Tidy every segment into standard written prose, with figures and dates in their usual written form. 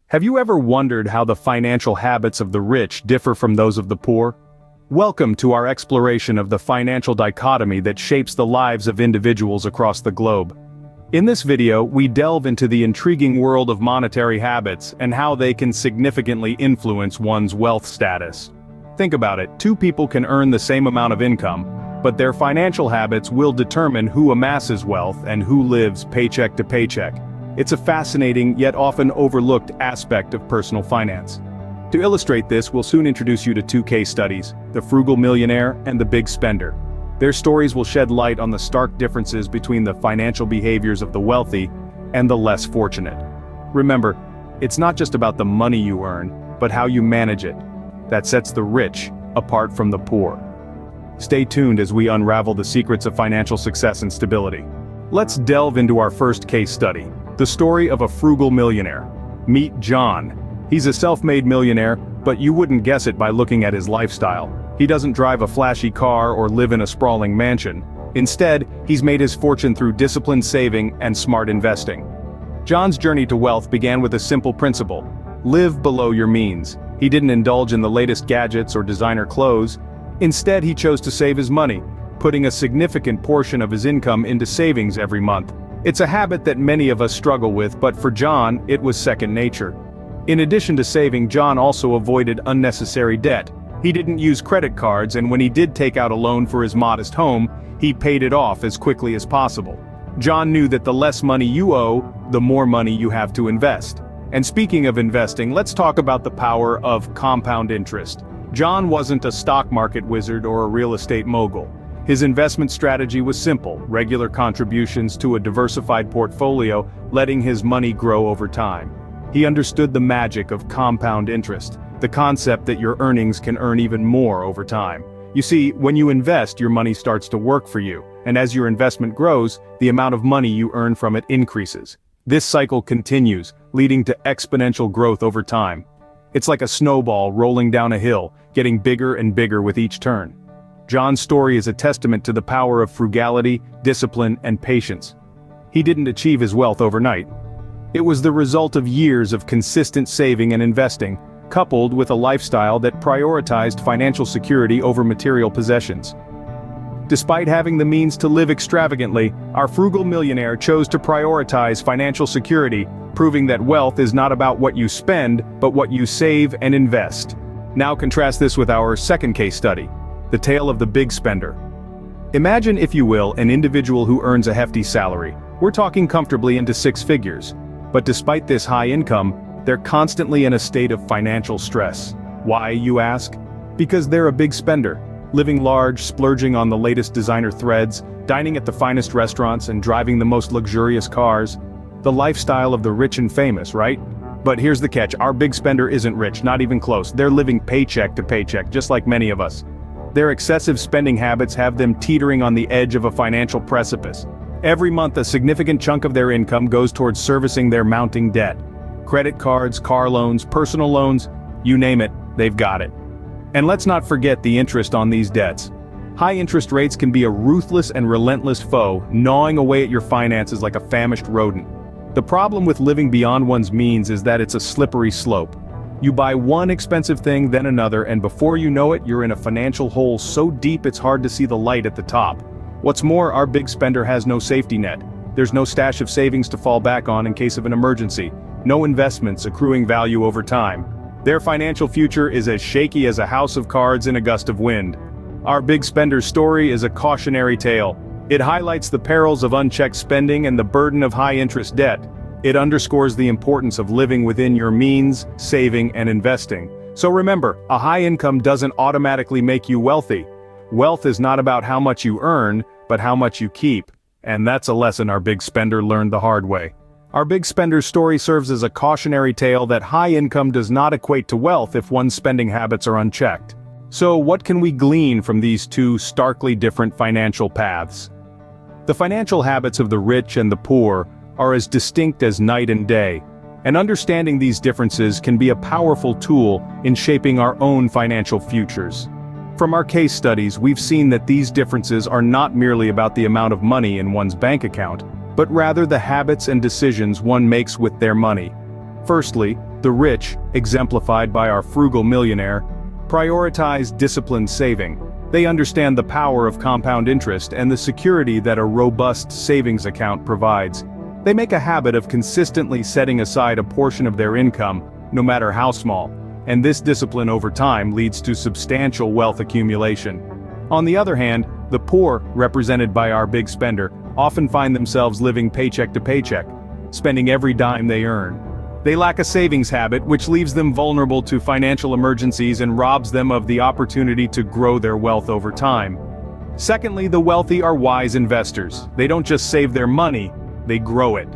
Have you ever wondered how the financial habits of the rich differ from those of the poor? Welcome to our exploration of the financial dichotomy that shapes the lives of individuals across the globe. In this video, we delve into the intriguing world of monetary habits and how they can significantly influence one's wealth status. Think about it, two people can earn the same amount of income, but their financial habits will determine who amasses wealth and who lives paycheck to paycheck. It's a fascinating yet often overlooked aspect of personal finance. To illustrate this, we'll soon introduce you to two case studies, the frugal millionaire and the big spender. Their stories will shed light on the stark differences between the financial behaviors of the wealthy and the less fortunate. Remember, it's not just about the money you earn, but how you manage it, that sets the rich apart from the poor. Stay tuned as we unravel the secrets of financial success and stability. Let's delve into our first case study, the story of a frugal millionaire. Meet John. He's a self-made millionaire, but you wouldn't guess it by looking at his lifestyle. He doesn't drive a flashy car or live in a sprawling mansion. Instead, he's made his fortune through disciplined saving and smart investing. John's journey to wealth began with a simple principle: live below your means. He didn't indulge in the latest gadgets or designer clothes. Instead, he chose to save his money, putting a significant portion of his income into savings every month. It's a habit that many of us struggle with, but for John, it was second nature. In addition to saving, John also avoided unnecessary debt. He didn't use credit cards, and when he did take out a loan for his modest home, he paid it off as quickly as possible. John knew that the less money you owe, the more money you have to invest. And speaking of investing, let's talk about the power of compound interest. John wasn't a stock market wizard or a real estate mogul. His investment strategy was simple: regular contributions to a diversified portfolio, letting his money grow over time. He understood the magic of compound interest, the concept that your earnings can earn even more over time. You see, when you invest, your money starts to work for you, and as your investment grows, the amount of money you earn from it increases. This cycle continues, leading to exponential growth over time. It's like a snowball rolling down a hill, getting bigger and bigger with each turn. John's story is a testament to the power of frugality, discipline, and patience. He didn't achieve his wealth overnight. It was the result of years of consistent saving and investing, coupled with a lifestyle that prioritized financial security over material possessions. Despite having the means to live extravagantly, our frugal millionaire chose to prioritize financial security, proving that wealth is not about what you spend, but what you save and invest. Now contrast this with our second case study, the tale of the big spender. Imagine, if you will, an individual who earns a hefty salary. We're talking comfortably into six figures. But despite this high income, they're constantly in a state of financial stress. Why, you ask? Because they're a big spender, living large, splurging on the latest designer threads, dining at the finest restaurants, and driving the most luxurious cars. The lifestyle of the rich and famous, right? But here's the catch: our big spender isn't rich, not even close. They're living paycheck to paycheck, just like many of us. Their excessive spending habits have them teetering on the edge of a financial precipice. Every month, a significant chunk of their income goes towards servicing their mounting debt. Credit cards, car loans, personal loans, you name it, they've got it. And let's not forget the interest on these debts. High interest rates can be a ruthless and relentless foe, gnawing away at your finances like a famished rodent. The problem with living beyond one's means is that it's a slippery slope. You buy one expensive thing, then another, and before you know it, you're in a financial hole so deep it's hard to see the light at the top. What's more, our big spender has no safety net. There's no stash of savings to fall back on in case of an emergency, no investments accruing value over time. Their financial future is as shaky as a house of cards in a gust of wind. Our big spender's story is a cautionary tale. It highlights the perils of unchecked spending and the burden of high-interest debt. It underscores the importance of living within your means, saving, and investing. So remember, a high income doesn't automatically make you wealthy. Wealth is not about how much you earn, but how much you keep. And that's a lesson our big spender learned the hard way. Our big spender's story serves as a cautionary tale that high income does not equate to wealth if one's spending habits are unchecked. So what can we glean from these two starkly different financial paths? The financial habits of the rich and the poor are as distinct as night and day, and understanding these differences can be a powerful tool in shaping our own financial futures. From our case studies, we've seen that these differences are not merely about the amount of money in one's bank account, but rather the habits and decisions one makes with their money. Firstly, The rich, exemplified by our frugal millionaire, prioritize disciplined saving. They understand the power of compound interest and the security that a robust savings account provides. They make a habit of consistently setting aside a portion of their income, no matter how small, and this discipline over time leads to substantial wealth accumulation. On the other hand, the poor, represented by our big spender, often find themselves living paycheck to paycheck, spending every dime they earn. They lack a savings habit, which leaves them vulnerable to financial emergencies and robs them of the opportunity to grow their wealth over time. Secondly, the wealthy are wise investors. They don't just save their money, they grow it.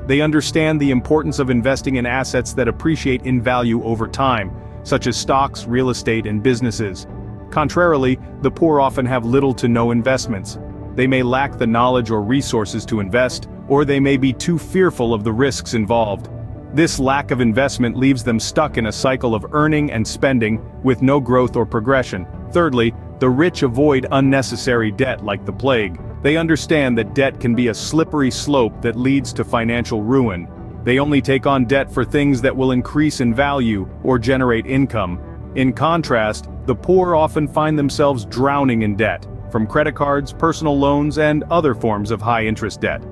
They understand the importance of investing in assets that appreciate in value over time, such as stocks, real estate, and businesses. Contrarily, the poor often have little to no investments. They may lack the knowledge or resources to invest, or they may be too fearful of the risks involved. This lack of investment leaves them stuck in a cycle of earning and spending, with no growth or progression. Thirdly, the rich avoid unnecessary debt like the plague. They understand that debt can be a slippery slope that leads to financial ruin. They only take on debt for things that will increase in value or generate income. In contrast, the poor often find themselves drowning in debt, from credit cards, personal loans, and other forms of high-interest debt.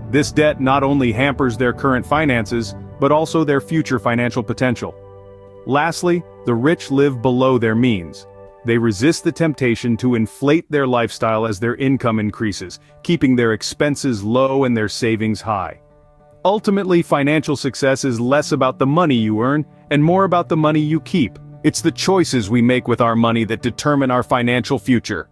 This debt not only hampers their current finances, but also their future financial potential. Lastly, the rich live below their means. They resist the temptation to inflate their lifestyle as their income increases, keeping their expenses low and their savings high. Ultimately, financial success is less about the money you earn, and more about the money you keep. It's the choices we make with our money that determine our financial future.